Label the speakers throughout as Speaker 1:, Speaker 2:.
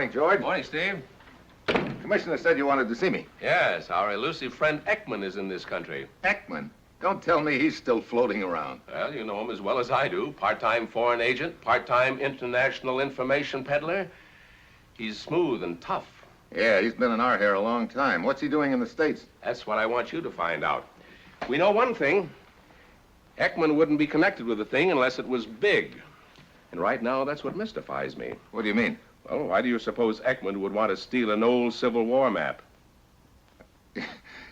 Speaker 1: morning, George.
Speaker 2: Morning, Steve.
Speaker 1: Commissioner said you wanted to see me.
Speaker 2: Yes, our elusive friend Ekman is in this country.
Speaker 1: Ekman? Don't tell me he's still floating around.
Speaker 2: Well, you know him as well as I do. Part-time foreign agent, part-time international information peddler. He's smooth and tough.
Speaker 1: Yeah, he's been in our hair a long time. What's he doing in the States?
Speaker 2: That's what I want you to find out. We know one thing. Ekman wouldn't be connected with the thing unless it was big. And right now, that's what mystifies me.
Speaker 1: What do you mean?
Speaker 2: Well, why do you suppose Ekman would want to steal an old Civil War map?
Speaker 1: You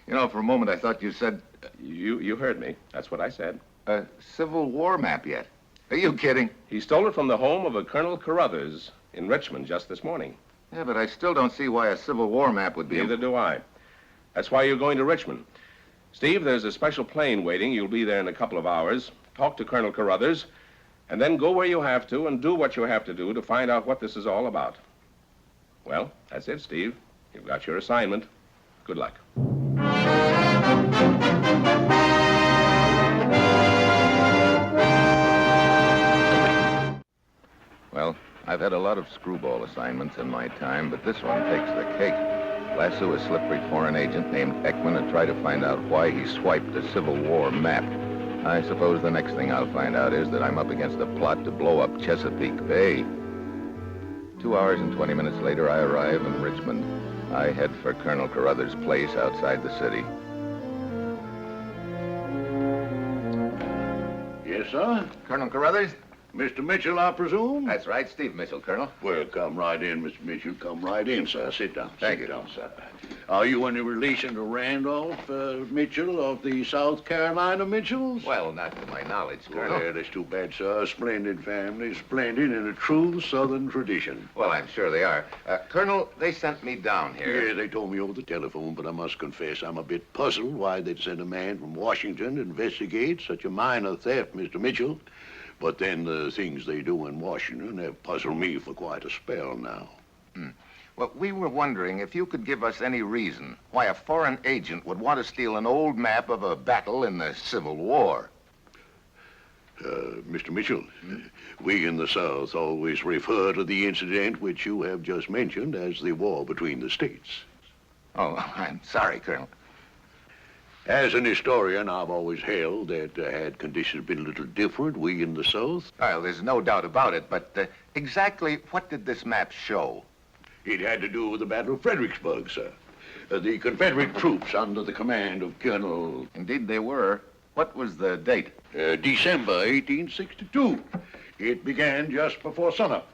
Speaker 1: know, for a moment I thought you said...
Speaker 2: You heard me. That's what I said.
Speaker 1: A Civil War map yet? Are you kidding?
Speaker 2: He stole it from the home of a Colonel Carruthers in Richmond just this morning.
Speaker 1: Yeah, but I still don't see why a Civil War map would be...
Speaker 2: Neither do I. That's why you're going to Richmond. Steve, there's a special plane waiting. You'll be there in a couple of hours. Talk to Colonel Carruthers, and then go where you have to and do what you have to do to find out what this is all about. Well, that's it, Steve. You've got your assignment. Good luck.
Speaker 1: Well, I've had a lot of screwball assignments in my time, but this one takes the cake. Lasso a slippery foreign agent named Ekman and try to find out why he swiped a Civil War map. I suppose the next thing I'll find out is that I'm up against a plot to blow up Chesapeake Bay. 2 hours and 20 minutes later, I arrive in Richmond. I head for Colonel Carruthers' place outside the city.
Speaker 3: Yes, sir?
Speaker 1: Colonel Carruthers?
Speaker 3: Mr. Mitchell, I presume?
Speaker 1: That's right, Steve Mitchell, Colonel.
Speaker 3: Well, come right in, Mr. Mitchell. Come right in, sir. Sit down.
Speaker 1: Thank
Speaker 3: Sit
Speaker 1: you.
Speaker 3: down, sir. Are you any relation to Randolph Mitchell of the South Carolina Mitchells?
Speaker 1: Well, not to my knowledge, Colonel.
Speaker 3: Well, that's too bad, sir. Splendid family, splendid in a true Southern tradition.
Speaker 1: Well, I'm sure they are. Colonel, they sent me down here.
Speaker 3: Yeah, they told me over the telephone, but I must confess I'm a bit puzzled why they'd send a man from Washington to investigate such a minor theft, Mr. Mitchell. But then the things they do in Washington have puzzled me for quite a spell now.
Speaker 1: Well, we were wondering if you could give us any reason why a foreign agent would want to steal an old map of a battle in the Civil War.
Speaker 3: Mr. Mitchell, we in the South always refer to the incident which you have just mentioned as the war between the states.
Speaker 1: Oh, I'm sorry, Colonel.
Speaker 3: As an historian, I've always held that had conditions been a little different, we in the South...
Speaker 1: Well, there's no doubt about it, but exactly what did this map show?
Speaker 3: It had to do with the Battle of Fredericksburg, sir. The Confederate troops under the command of Colonel...
Speaker 1: Indeed they were. What was the date?
Speaker 3: December 1862. It began just before sunup.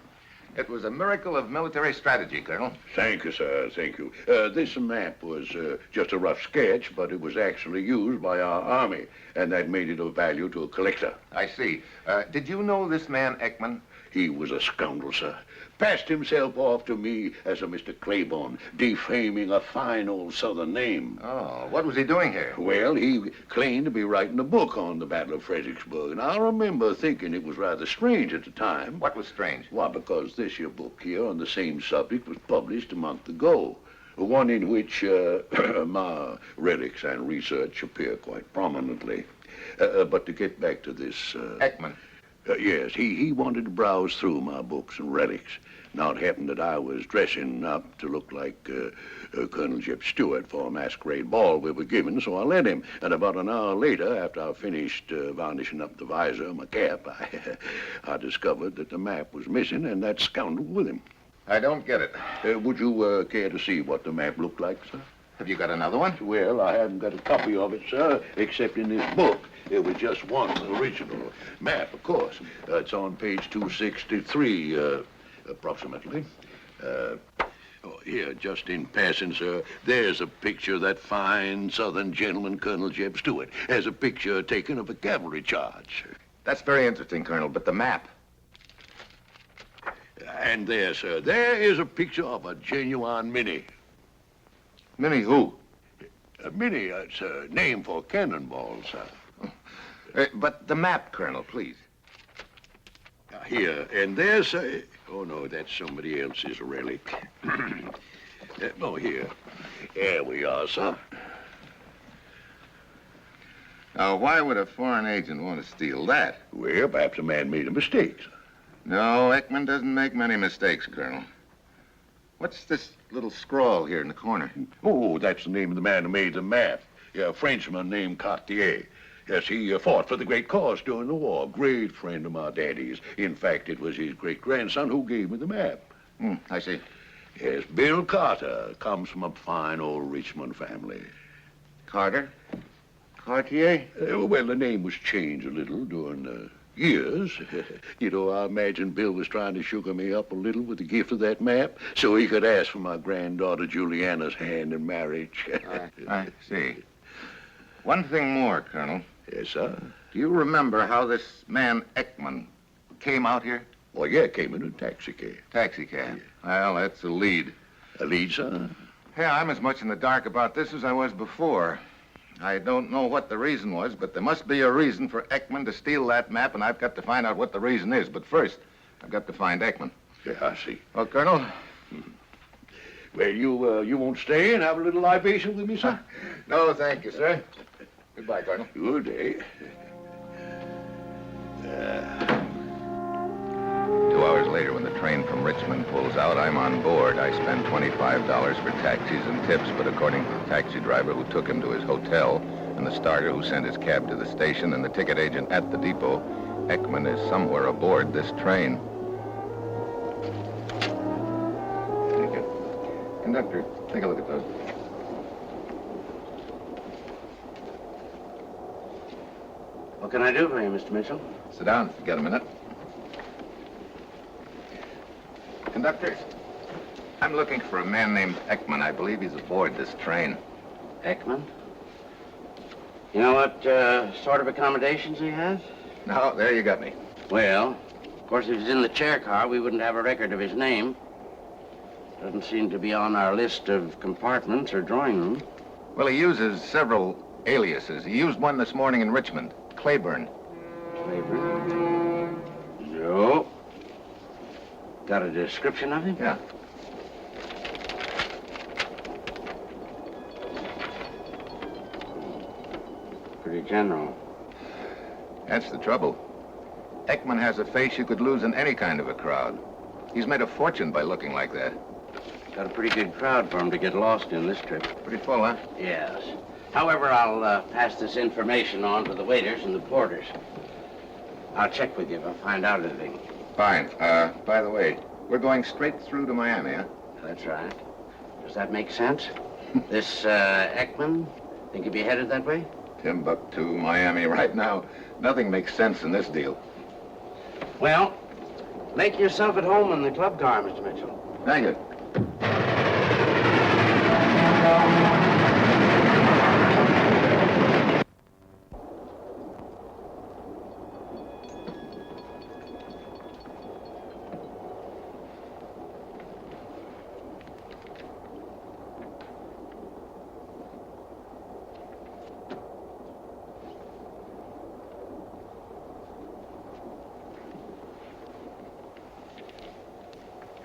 Speaker 1: It was a miracle of military strategy, Colonel.
Speaker 3: Thank you, sir. Thank you. This map was just a rough sketch, but it was actually used by our army, and that made it of value to a collector.
Speaker 1: I see. Did you know this man, Ekman?
Speaker 3: He was a scoundrel, sir. Passed himself off to me as a Mr. Claiborne, defaming a fine old Southern name.
Speaker 1: Oh, what was he doing here?
Speaker 3: Well, he claimed to be writing a book on the Battle of Fredericksburg, and I remember thinking it was rather strange at the time.
Speaker 1: What was strange?
Speaker 3: Why, because this here book here on the same subject was published a month ago. One in which my relics and research appear quite prominently. But to get back to this...
Speaker 1: Ekman.
Speaker 3: Yes, he wanted to browse through my books and relics. Now, it happened that I was dressing up to look like Colonel Jeb Stuart for a masquerade ball we were giving, so I let him. And about an hour later, after I finished varnishing up the visor of my cap, I discovered that the map was missing and that scoundrel with him.
Speaker 1: I don't get it.
Speaker 3: Would you care to see what the map looked like, sir?
Speaker 1: Have you got another one?
Speaker 3: Well, I haven't got a copy of it, sir, except in this book. It was just one original map, of course. It's on page 263, approximately. Here, just in passing, sir, there's a picture of that fine Southern gentleman, Colonel Jeb Stuart. There's a picture taken of a cavalry charge.
Speaker 1: That's very interesting, Colonel, but the map...
Speaker 3: And there, sir, there is a picture of a genuine Minnie.
Speaker 1: Minnie who?
Speaker 3: Minnie, it's a name for cannonball, sir.
Speaker 1: But the map, Colonel, please.
Speaker 3: Here, and there's a... Oh, no, that's somebody else's relic. Oh, here. There we are, sir.
Speaker 1: Now, why would a foreign agent want to steal that?
Speaker 3: Well, perhaps a man made a mistake, sir.
Speaker 1: No, Ekman doesn't make many mistakes, Colonel. What's this little scrawl here in the corner?
Speaker 3: Oh, that's the name of the man who made the map. Yeah, a Frenchman named Cartier. Yes, he fought for the great cause during the war. Great friend of my daddy's. In fact, it was his great-grandson who gave me the map.
Speaker 1: I see.
Speaker 3: Yes, Bill Carter comes from a fine old Richmond family.
Speaker 1: Carter? Cartier?
Speaker 3: Well, the name was changed a little during the years. You know, I imagine Bill was trying to sugar me up a little with the gift of that map so he could ask for my granddaughter Juliana's hand in marriage.
Speaker 1: I see. One thing more, Colonel.
Speaker 3: Yes, sir.
Speaker 1: Do you remember how this man Ekman came out here?
Speaker 3: Well, yeah, came in a taxicab.
Speaker 1: Taxicab. Well, that's a lead.
Speaker 3: A lead, sir?
Speaker 1: Yeah, I'm as much in the dark about this as I was before. I don't know what the reason was, but there must be a reason for Ekman to steal that map, and I've got to find out what the reason is. But first, I've got to find Ekman.
Speaker 3: Yeah, I see.
Speaker 1: Well, Colonel?
Speaker 3: Well, you won't stay and have a little libation with me, sir?
Speaker 1: No, thank you, sir. Goodbye, Colonel.
Speaker 3: Good day.
Speaker 1: 2 hours later, when the train from Richmond pulls out, I'm on board. I spend $25 for taxis and tips, but according to the taxi driver who took him to his hotel, and the starter who sent his cab to the station, and the ticket agent at the depot, Ekman is somewhere aboard this train. Thank you. Conductor, take a look at those.
Speaker 4: What can I do for you, Mr. Mitchell?
Speaker 1: Sit down, if you got a minute. Conductor, I'm looking for a man named Ekman. I believe he's aboard this train.
Speaker 4: Ekman? You know what sort of accommodations he has?
Speaker 1: No, there you got me.
Speaker 4: Well, of course, if he's in the chair car, we wouldn't have a record of his name. Doesn't seem to be on our list of compartments or drawing room.
Speaker 1: Well, he uses several aliases. He used one this morning in Richmond. Claiborne.
Speaker 4: Claiborne? No. Got a description of him?
Speaker 1: Yeah.
Speaker 4: Pretty general.
Speaker 1: That's the trouble. Ekman has a face you could lose in any kind of a crowd. He's made a fortune by looking like that.
Speaker 4: Got a pretty good crowd for him to get lost in this trip.
Speaker 1: Pretty full, huh?
Speaker 4: Yes. However, I'll pass this information on to the waiters and the porters. I'll check with you if I find out anything.
Speaker 1: Fine. By the way, we're going straight through to Miami, huh?
Speaker 4: That's right. Does that make sense? This, Ekman, think he'd be headed that way?
Speaker 1: Timbuktu, Miami, right now. Nothing makes sense in this deal.
Speaker 4: Well, make yourself at home in the club car, Mr. Mitchell.
Speaker 1: Thank you.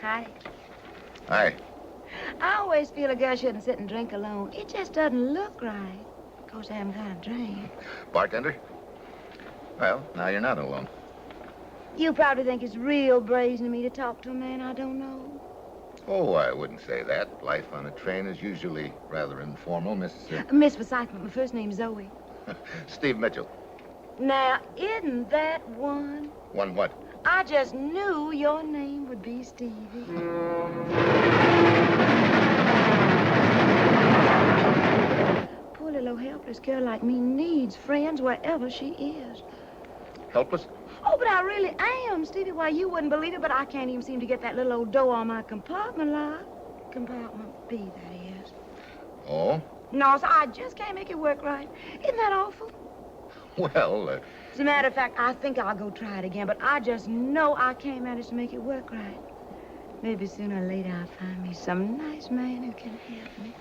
Speaker 5: Hi.
Speaker 1: Hi.
Speaker 5: I always feel a girl shouldn't sit and drink alone. It just doesn't look right. Of course, I haven't got a drink.
Speaker 1: Bartender? Well, now you're not alone.
Speaker 5: You probably think it's real brazen of me to talk to a man I don't know.
Speaker 1: Oh, I wouldn't say that. Life on a train is usually rather informal, Miss...
Speaker 5: Miss Forsyth, but my first name's Zoe.
Speaker 1: Steve Mitchell.
Speaker 5: Now, isn't that one?
Speaker 1: One what?
Speaker 5: I just knew your name would be Stevie. Poor little helpless girl like me needs friends wherever she is.
Speaker 1: Helpless?
Speaker 5: Oh, but I really am, Stevie. Why, you wouldn't believe it, but I can't even seem to get that little old door on my compartment lock. Compartment B, that is.
Speaker 1: Oh?
Speaker 5: No, so I just can't make it work right. Isn't that awful?
Speaker 1: Well,
Speaker 5: As a matter of fact, I think I'll go try it again, but I just know I can't manage to make it work right. Maybe sooner or later I'll find me some nice man who can help me.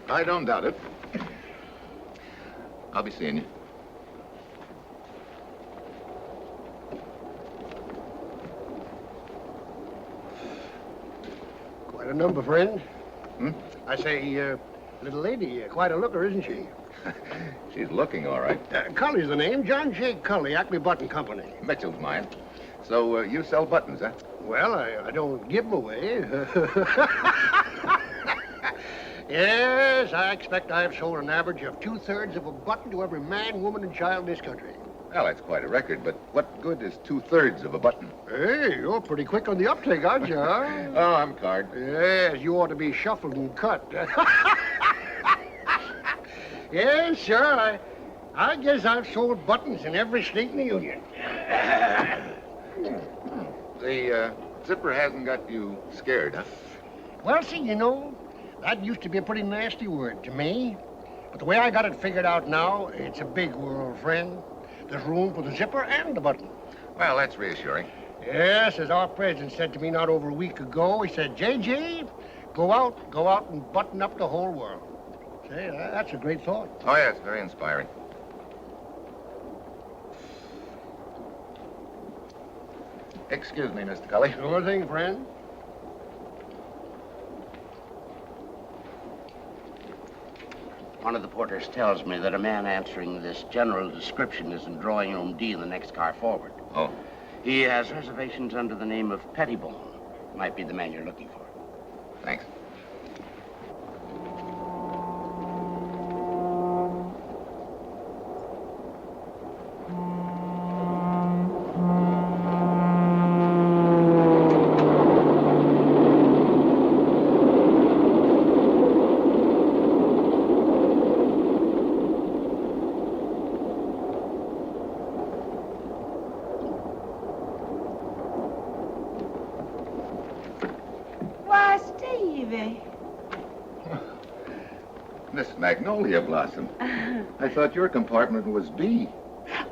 Speaker 1: I don't doubt it. I'll be seeing you.
Speaker 6: Quite a number, friend.
Speaker 1: Hmm?
Speaker 6: I say, little lady, quite a looker, isn't she?
Speaker 1: She's looking all right.
Speaker 6: Cully's the name. John J. Cully, Acme Button Company.
Speaker 1: Mitchell's mine. So you sell buttons, huh?
Speaker 6: Well, I don't give them away. Yes, I expect I've sold an average of 2/3 of a button to every man, woman, and child in this country.
Speaker 1: Well, that's quite a record, but what good is 2/3 of a button?
Speaker 6: Hey, you're pretty quick on the uptake, aren't you, huh?
Speaker 1: Oh, I'm card.
Speaker 6: Yes, you ought to be shuffled and cut. Yes, sir. I guess I've sold buttons in every state in the Union.
Speaker 1: The zipper hasn't got you scared, huh?
Speaker 6: Well, see, you know, that used to be a pretty nasty word to me. But the way I got it figured out now, it's a big world, friend. There's room for the zipper and the button.
Speaker 1: Well, that's reassuring.
Speaker 6: Yes, as our president said to me not over a week ago, he said, JG, go out and button up the whole world. Say, that's a great thought.
Speaker 1: Oh, yes, very inspiring. Excuse me, Mr. Cully.
Speaker 6: Sure thing, friend.
Speaker 4: One of the porters tells me that a man answering this general description is in drawing room D in the next car forward.
Speaker 1: Oh.
Speaker 4: He has reservations under the name of Pettibone. Might be the man you're looking for.
Speaker 1: Thanks.
Speaker 5: Why, Stevie.
Speaker 1: This magnolia blossom. I thought your compartment was B.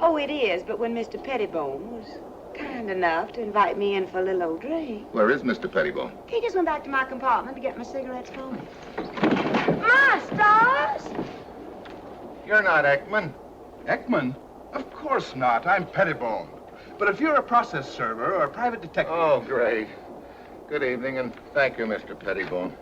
Speaker 5: Oh, it is, but when Mr. Pettibone was kind enough to invite me in for a little old drink,
Speaker 1: Where is Mr. Pettibone?
Speaker 5: he just went back to my compartment to get my cigarettes for me. My stars!
Speaker 1: You're not Ekman.
Speaker 7: Ekman? Of course not. I'm Pettibone. But if you're a process server or a private detective...
Speaker 1: Oh, great. Good evening, and thank you, Mr. Pettibone.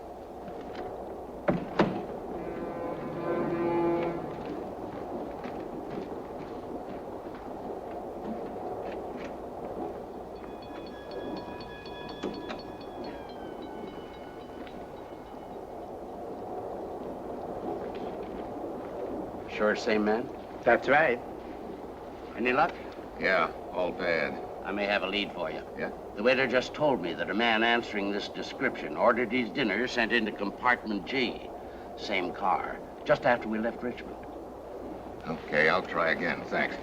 Speaker 4: Sure same man?
Speaker 6: That's right.
Speaker 4: Any luck?
Speaker 1: Yeah, all bad.
Speaker 4: I may have a lead for you.
Speaker 1: Yeah?
Speaker 4: The waiter just told me that a man answering this description ordered his dinner sent into compartment G. Same car, just after we left Richmond.
Speaker 1: Okay, I'll try again. Thanks.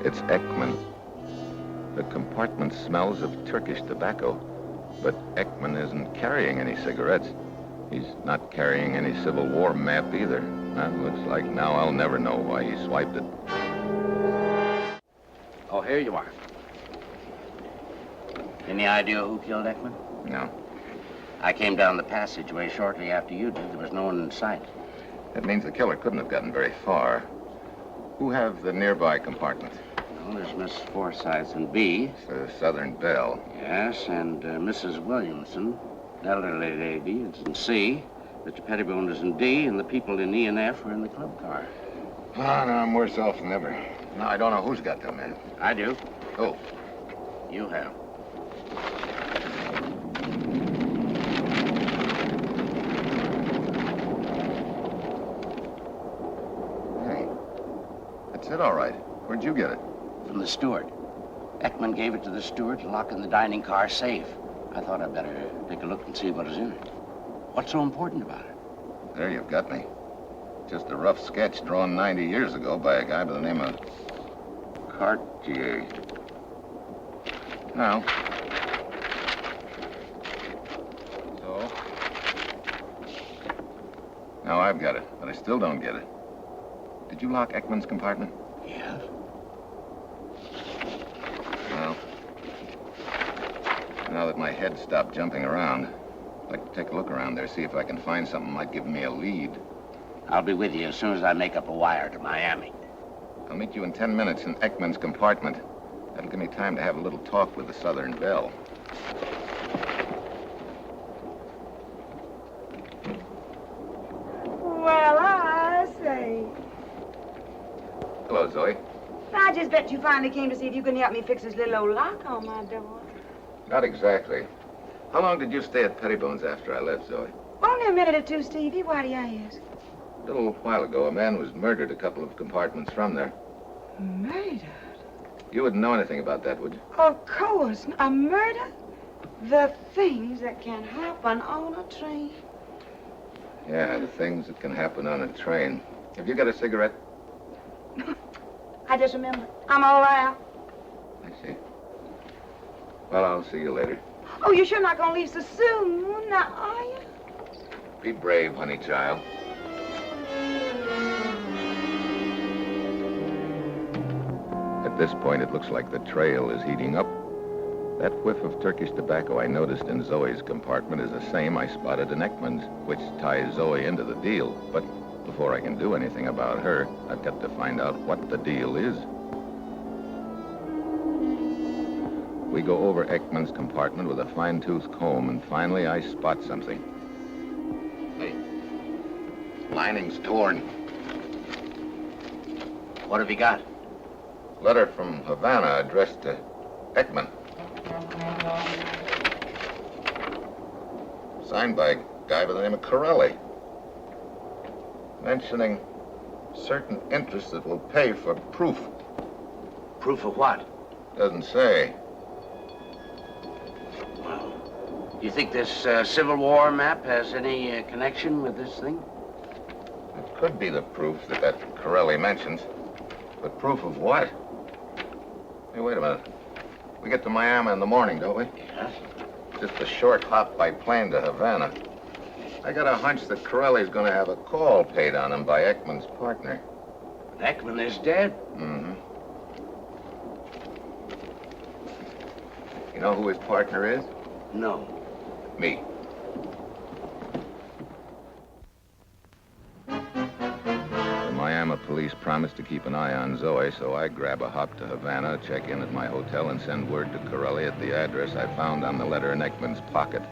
Speaker 1: It's Ekman. The compartment smells of Turkish tobacco, but Ekman isn't carrying any cigarettes. He's not carrying any Civil War map either. That looks like now I'll never know why he swiped it.
Speaker 4: Oh, here you are. Any idea who killed Ekman?
Speaker 1: No.
Speaker 4: I came down the passageway shortly after you did. There was no one in sight.
Speaker 1: That means the killer couldn't have gotten very far. Who have the nearby compartment?
Speaker 4: Well, there's Miss Forsyth in B.
Speaker 1: It's the Southern Belle.
Speaker 4: Yes, and Mrs. Williamson, elderly lady, is in C. Mr. Pettibone is in D, and the people in E and F are in the club car.
Speaker 1: Oh, no, I'm worse off than ever. Now, I don't know who's got them, man.
Speaker 4: I do.
Speaker 1: Oh,
Speaker 4: You have.
Speaker 1: hey. That's it, all right. Where'd you get it?
Speaker 4: From the steward. Ekman gave it to the steward to lock in the dining car safe. I thought I'd better take a look and see what is in it. What's so important about it?
Speaker 1: There you've got me. Just a rough sketch drawn 90 years ago by a guy by the name of Cartier. Now. So, Now I've got it, but I still don't get it. Did you lock Ekman's compartment?
Speaker 3: Yeah?
Speaker 1: Well, now that my head stopped jumping around, I'd like to take a look around there, see if I can find something that might give me a lead.
Speaker 4: I'll be with you as soon as I make up a wire to Miami.
Speaker 1: I'll meet you in 10 minutes in Ekman's compartment. That'll give me time to have a little talk with the Southern Belle.
Speaker 5: Well, I say.
Speaker 1: Hello, Zoe.
Speaker 5: I just bet you finally came to see if you can help me fix this little old lock on my door.
Speaker 1: Not exactly. How long did you stay at Pettibone's after I left, Zoe?
Speaker 5: Only a minute or two, Stevie. Why do you ask?
Speaker 1: A little while ago, a man was murdered a couple of compartments from there.
Speaker 5: Murder?
Speaker 1: You wouldn't know anything about that, would you?
Speaker 5: Of course. A murder? The things that can happen on a train.
Speaker 1: Yeah, the things that can happen on a train. Have you got a cigarette?
Speaker 5: I just remember. I'm all out.
Speaker 1: I see. Well, I'll see you later.
Speaker 5: Oh, you're sure not gonna leave so soon, now, are you?
Speaker 1: Be brave, honey child. At this point, it looks like the trail is heating up. That whiff of Turkish tobacco I noticed in Zoe's compartment is the same I spotted in Ekman's, which ties Zoe into the deal. But before I can do anything about her, I've got to find out what the deal is. We go over Ekman's compartment with a fine-tooth comb, and finally I spot something. Hey, lining's torn.
Speaker 4: What have you got?
Speaker 1: Letter from Havana addressed to Ekman. Signed by a guy by the name of Corelli. Mentioning certain interests that will pay for proof.
Speaker 4: Proof of what?
Speaker 1: Doesn't say.
Speaker 4: Well, do you think this Civil War map has any connection with this thing?
Speaker 1: It could be the proof that Corelli mentions. But proof of what? Hey, wait a minute. We get to Miami in the morning, don't we?
Speaker 4: Yes.
Speaker 1: Just a short hop by plane to Havana. I got a hunch that Corelli's gonna have a call paid on him by Ekman's partner.
Speaker 4: Ekman is dead?
Speaker 1: Mm-hmm. You know who his partner is?
Speaker 4: No.
Speaker 1: Me. The Miami police promised to keep an eye on Zoe, so I grab a hop to Havana, check in at my hotel, and send word to Corelli at the address I found on the letter in Ekman's pocket.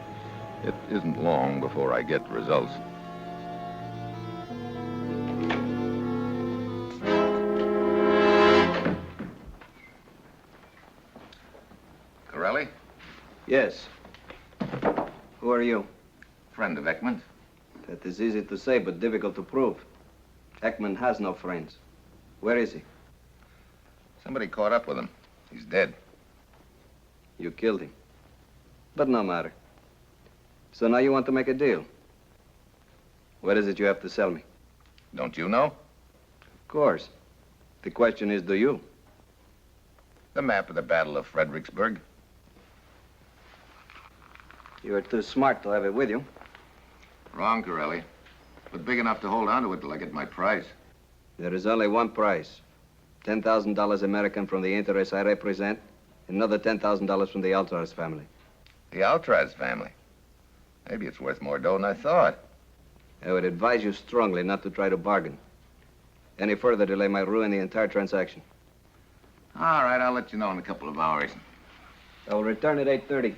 Speaker 1: It isn't long before I get results. Corelli?
Speaker 8: Yes. Who are you?
Speaker 1: Friend of Ekman's.
Speaker 8: That is easy to say, but difficult to prove. Ekman has no friends. Where is he?
Speaker 1: Somebody caught up with him. He's dead.
Speaker 8: You killed him. But no matter. So now you want to make a deal. What is it you have to sell me?
Speaker 1: Don't you know?
Speaker 8: Of course. The question is, do you?
Speaker 1: The map of the Battle of Fredericksburg.
Speaker 8: You are too smart to have it with you.
Speaker 1: Wrong, Corelli. But big enough to hold on to it till I get my price.
Speaker 8: There is only one price. $10,000 American from the interests I represent. Another $10,000 from the Altras family.
Speaker 1: The Altras family. Maybe it's worth more dough than I thought.
Speaker 8: I would advise you strongly not to try to bargain. Any further delay might ruin the entire transaction.
Speaker 1: All right, I'll let you know in a couple of hours.
Speaker 8: I will return at 8:30.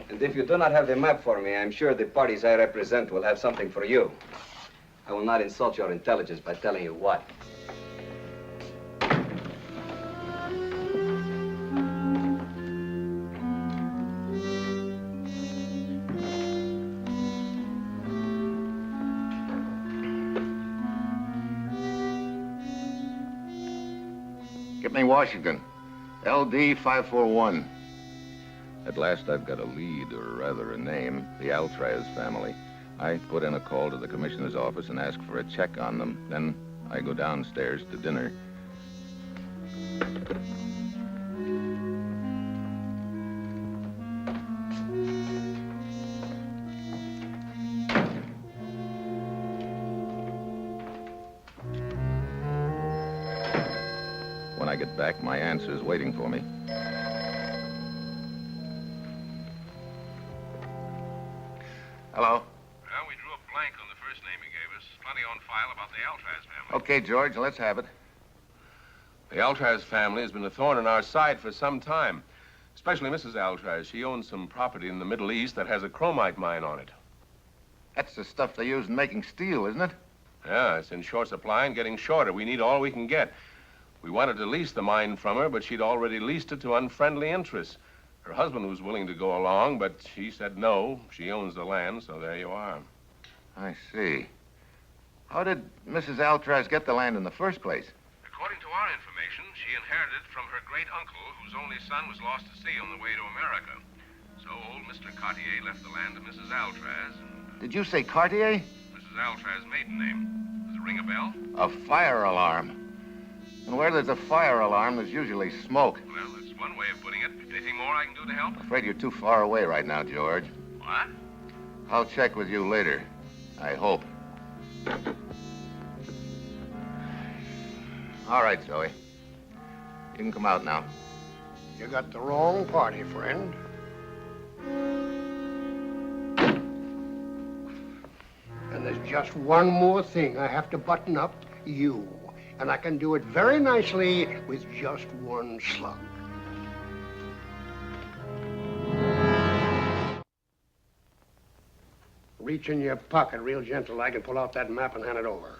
Speaker 8: And if you do not have the map for me, I'm sure the parties I represent will have something for you. I will not insult your intelligence by telling you what.
Speaker 1: Get me Washington. LD 541. At last, I've got a lead, or rather a name, the Altras family. I put in a call to the commissioner's office and ask for a check on them. Then I go downstairs to dinner. back, my answer's waiting for me. Hello.
Speaker 2: Well, we drew a blank on the first name he gave us. Plenty on file about the Altraz family.
Speaker 1: Okay, George, let's have it.
Speaker 2: The Altraz family has been a thorn in our side for some time. Especially Mrs. Altraz. She owns some property in the Middle East that has a chromite mine on it.
Speaker 1: That's the stuff they use in making steel, isn't it?
Speaker 2: Yeah, it's in short supply and getting shorter. We need all we can get. We wanted to lease the mine from her, but she'd already leased it to unfriendly interests. Her husband was willing to go along, but she said no. She owns the land, so there you are.
Speaker 1: I see. How did Mrs. Altraz get the land in the first place?
Speaker 2: According to our information, she inherited it from her great-uncle, whose only son was lost at sea on the way to America. So old Mr. Cartier left the land to Mrs. Altraz.
Speaker 1: Did you say Cartier?
Speaker 2: Mrs. Altraz's maiden name. Does it ring a bell?
Speaker 1: A fire alarm. And where there's a fire alarm, there's usually smoke.
Speaker 2: Well, that's one way of putting it. Anything more I can do to help?
Speaker 1: I'm afraid you're too far away right now, George.
Speaker 2: What?
Speaker 1: I'll check with you later. I hope. All right, Zoe. You can come out now.
Speaker 6: You got the wrong party, friend. And there's just one more thing I have to button up, you. And I can do it very nicely with just one slug. Reach in your pocket real gentle like and pull out that map and hand it over.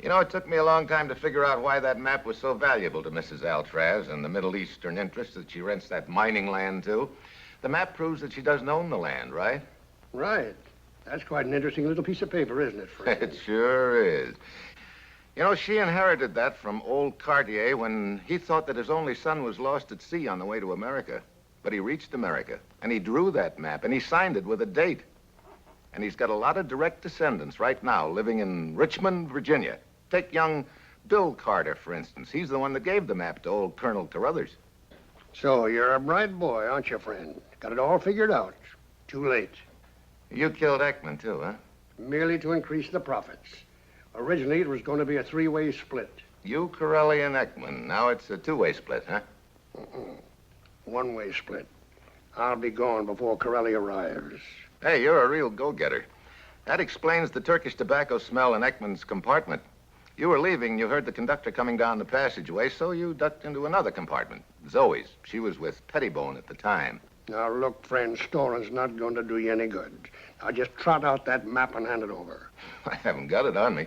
Speaker 1: You know, it took me a long time to figure out why that map was so valuable to Mrs. Altraz and the Middle Eastern interests that she rents that mining land to. The map proves that she doesn't own the land, right?
Speaker 6: Right. That's quite an interesting little piece of paper, isn't it, friend?
Speaker 1: It sure is. You know, she inherited that from old Cartier when he thought that his only son was lost at sea on the way to America. But he reached America, and he drew that map, and he signed it with a date. And he's got a lot of direct descendants right now living in Richmond, Virginia. Take young Bill Carter, for instance. He's the one that gave the map to old Colonel Carruthers.
Speaker 6: So you're a bright boy, aren't you, friend? Got it all figured out. Too late.
Speaker 1: You killed Ekman, too, huh?
Speaker 6: Merely to increase the profits. Originally, it was going to be a three-way split.
Speaker 1: You, Corelli, and Ekman. Now it's a two-way split, huh?
Speaker 6: One-way split. I'll be gone before Corelli arrives.
Speaker 1: Hey, you're a real go-getter. That explains the Turkish tobacco smell in Ekman's compartment. You were leaving, you heard the conductor coming down the passageway, so you ducked into another compartment, Zoe's. She was with Pettibone at the time.
Speaker 6: Now, look, friend, Stolen's not going to do you any good. Now, just trot out that map and hand it over.
Speaker 1: I haven't got it on me.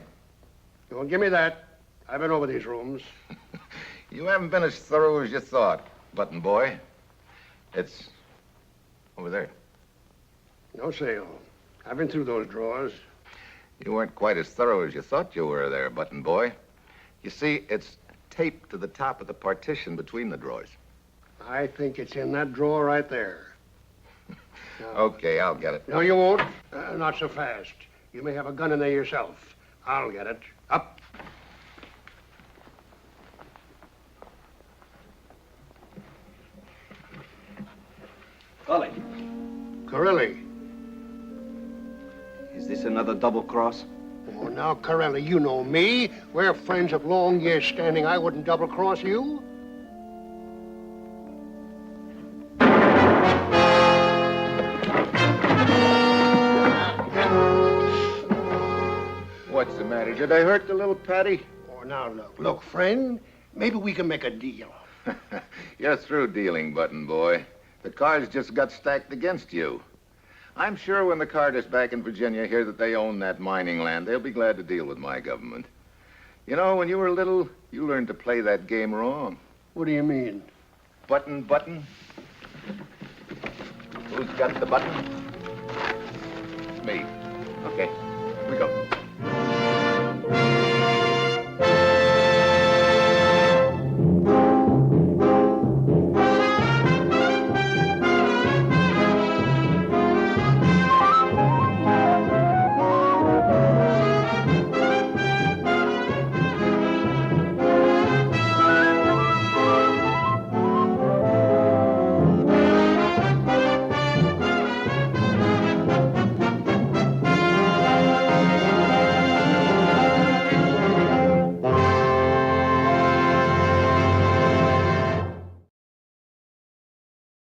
Speaker 6: Well, give me that. I've been over these rooms.
Speaker 1: You haven't been as thorough as you thought, Button Boy. It's over there.
Speaker 6: No sale. I've been through those drawers.
Speaker 1: You weren't quite as thorough as you thought you were there, Button Boy. You see, it's taped to the top of the partition between the drawers.
Speaker 6: I think it's in that drawer right there. Now,
Speaker 1: Okay, I'll get it.
Speaker 6: no, you won't. Not so fast. You may have a gun in there yourself. I'll get it. Up.
Speaker 8: Golly,
Speaker 6: Corelli.
Speaker 8: is this another double cross?
Speaker 6: Oh, now, Corelli, you know me. We're friends of long years standing. I wouldn't double-cross you.
Speaker 1: What's the matter? Did I hurt the little Patty?
Speaker 6: Oh, now, look. Look, friend, maybe we can make a deal.
Speaker 1: You're through dealing, Button Boy. The cards just got stacked against you. I'm sure when the Carters back in Virginia hear that they own that mining land, they'll be glad to deal with my government. You know, when you were little, you learned to play that game wrong.
Speaker 6: What do you mean?
Speaker 1: Button. Who's got the button? Me. Okay, here we go.